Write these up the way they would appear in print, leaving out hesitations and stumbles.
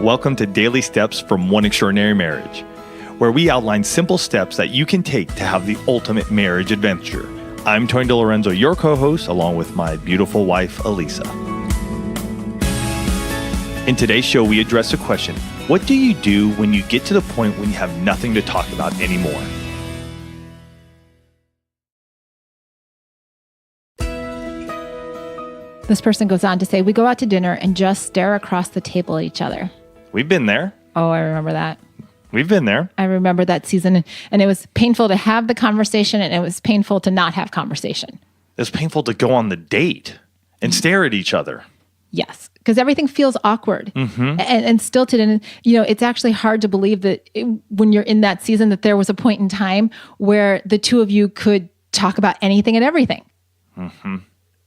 Welcome to Daily Steps from One Extraordinary Marriage, where we outline simple steps that you can take to have the ultimate marriage adventure. I'm Tony DeLorenzo, your co-host, along with my beautiful wife, Elisa. In today's show, we address the question, what do you do when you get to the point when you have nothing to talk about anymore? This person goes on to say, we go out to dinner and just stare across the table at each other. We've been there. Oh, I remember that. We've been there. I remember that season. And it was painful to have the conversation, and it was painful to not have conversation. It was painful to go on the date and stare at each other. Yes, because everything feels awkward and stilted. And, it's actually hard to believe that when you're in that season that there was a point in time where the two of you could talk about anything and everything.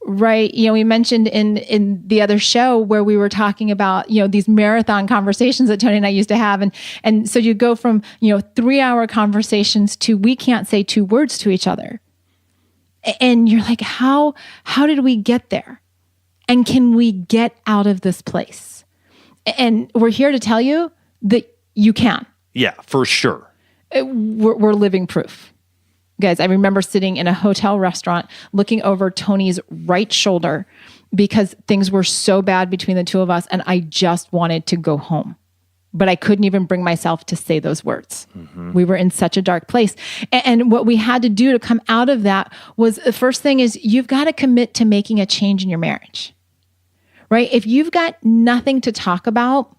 Right. We mentioned in the other show where we were talking about, these marathon conversations that Tony and I used to have. And so you go from, 3-hour conversations to we can't say 2 words to each other. And you're like, how did we get there? And can we get out of this place? And we're here to tell you that you can. Yeah, for sure. We're living proof. Guys, I remember sitting in a hotel restaurant looking over Tony's right shoulder because things were so bad between the two of us and I just wanted to go home. But I couldn't even bring myself to say those words. We were in such a dark place. And what we had to do to come out of that was, the first thing is you've got to commit to making a change in your marriage, right? If you've got nothing to talk about,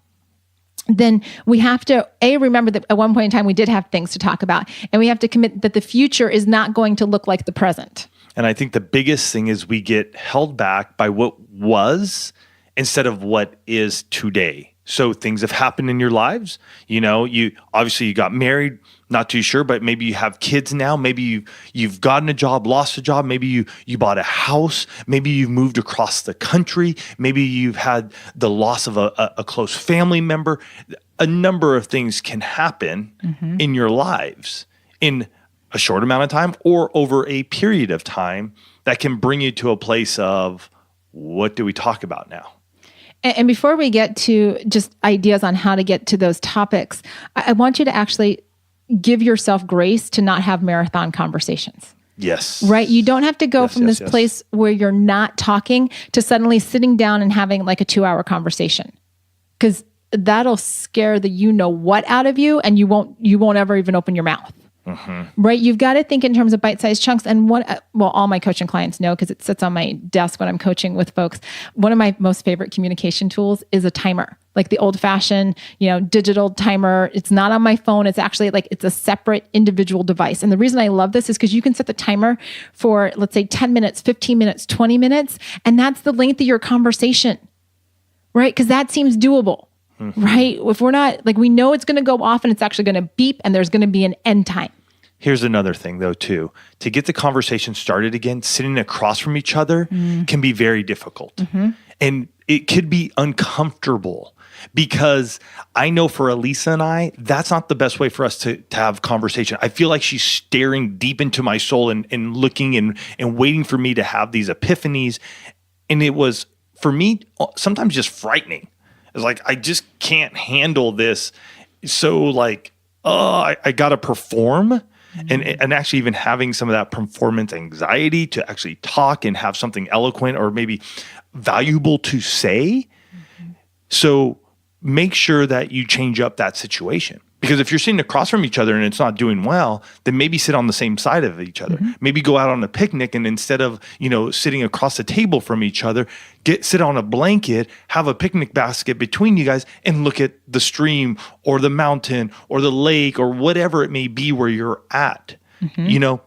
then we have to, remember that at one point in time, we did have things to talk about, and we have to commit that the future is not going to look like the present. And I think the biggest thing is we get held back by what was instead of what is today. So things have happened in your lives. You got married, not too sure, but maybe you have kids now. Maybe you've gotten a job, lost a job. Maybe you bought a house. Maybe you've moved across the country. Maybe you've had the loss of a close family member. A number of things can happen in your lives in a short amount of time or over a period of time that can bring you to a place of, what do we talk about now? And before we get to just ideas on how to get to those topics, I want you to actually give yourself grace to not have marathon conversations. Yes. Right? You don't have to go from this place where you're not talking to suddenly sitting down and having like a 2-hour conversation. Because that'll scare the you-know-what out of you, and you won't ever even open your mouth. Right? You've got to think in terms of bite-sized chunks. And all my coaching clients know, because it sits on my desk when I'm coaching with folks. One of my most favorite communication tools is a timer, like the old-fashioned, digital timer. It's not on my phone. It's actually it's a separate individual device. And the reason I love this is because you can set the timer for, let's say, 10 minutes, 15 minutes, 20 minutes. And that's the length of your conversation, right? Because that seems doable. Right? If we're not, we know it's going to go off and it's actually going to beep and there's going to be an end time. Here's another thing though, too. To get the conversation started again, sitting across from each other can be very difficult. And it could be uncomfortable because I know for Elisa and I, that's not the best way for us to have conversation. I feel like she's staring deep into my soul and looking and waiting for me to have these epiphanies. And it was, for me, sometimes just frightening. It's like, I just can't handle this. So I got to perform. And actually even having some of that performance anxiety to actually talk and have something eloquent or maybe valuable to say. So make sure that you change up that situation. Because if you're sitting across from each other and it's not doing well, then maybe sit on the same side of each other. Maybe go out on a picnic and instead of, sitting across the table from each other, sit on a blanket, have a picnic basket between you guys and look at the stream or the mountain or the lake or whatever it may be where you're at.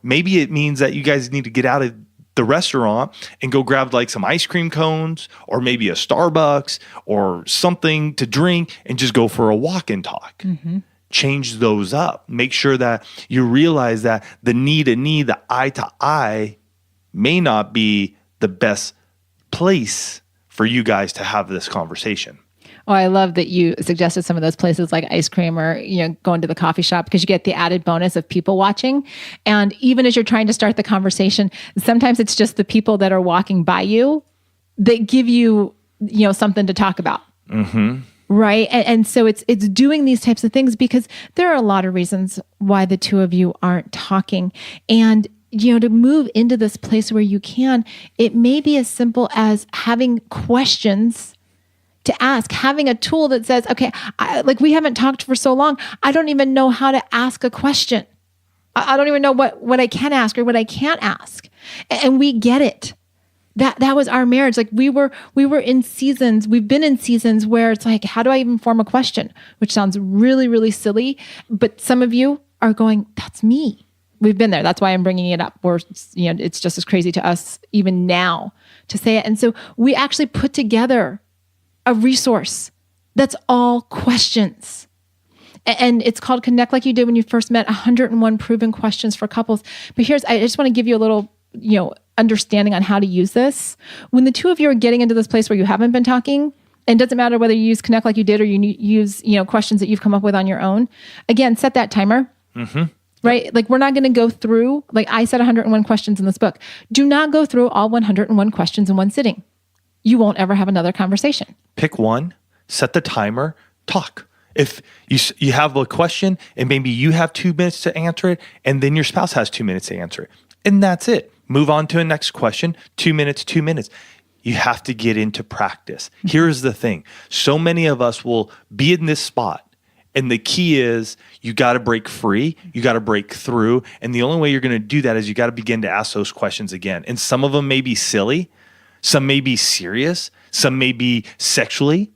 Maybe it means that you guys need to get out of the restaurant and go grab some ice cream cones or maybe a Starbucks or something to drink and just go for a walk and talk. Change those up. Make sure that you realize that the knee to knee, the eye to eye may not be the best place for you guys to have this conversation. Oh, I love that you suggested some of those places like ice cream or, going to the coffee shop, because you get the added bonus of people watching. And even as you're trying to start the conversation, sometimes it's just the people that are walking by you that give you, something to talk about. Right. And so it's doing these types of things because there are a lot of reasons why the two of you aren't talking. And, to move into this place where you can, it may be as simple as having questions to ask, having a tool that says, okay, we haven't talked for so long. I don't even know how to ask a question. I don't even know what I can ask or what I can't ask. And we get it. That was our marriage. Like we were in seasons, we've been in seasons where it's like, how do I even form a question? Which sounds really, really silly. But some of you are going, that's me. We've been there. That's why I'm bringing it up. It's just as crazy to us even now to say it. And so we actually put together a resource that's all questions. And it's called Connect Like You Did When You First Met, 101 Proven Questions for Couples. But I just want to give you a little, understanding on how to use this. When the two of you are getting into this place where you haven't been talking, and it doesn't matter whether you use Connect Like You Did or you use, questions that you've come up with on your own, again, set that timer. Mm-hmm. Right? Like we're not going to go through, like I said, 101 questions in this book. Do not go through all 101 questions in one sitting. You won't ever have another conversation. Pick one, set the timer, talk. If you have a question and maybe you have 2 minutes to answer it, and then your spouse has 2 minutes to answer it, and that's it. Move on to a next question, 2 minutes, 2 minutes. You have to get into practice. Here's the thing. So many of us will be in this spot. And the key is you got to break free. You got to break through. And the only way you're going to do that is you got to begin to ask those questions again. And some of them may be silly. Some may be serious. Some may be sexually.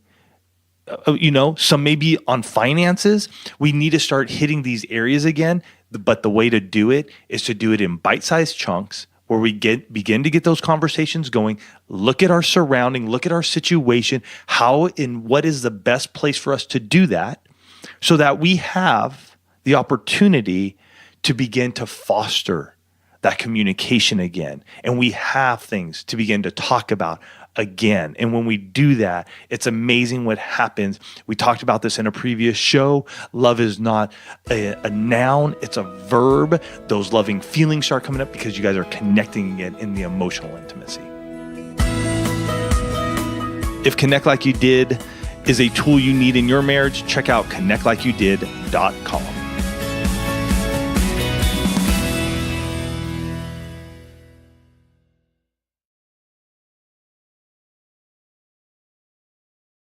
Some may be on finances. We need to start hitting these areas again. But the way to do it is to do it in bite-sized chunks where we begin to get those conversations going. Look at our surrounding, look at our situation, how and what is the best place for us to do that so that we have the opportunity to begin to foster that communication again. And we have things to begin to talk about again. And when we do that, it's amazing what happens. We talked about this in a previous show. Love is not a noun, it's a verb. Those loving feelings start coming up because you guys are connecting again in the emotional intimacy. If Connect Like You Did is a tool you need in your marriage, check out connectlikeyouDid.com.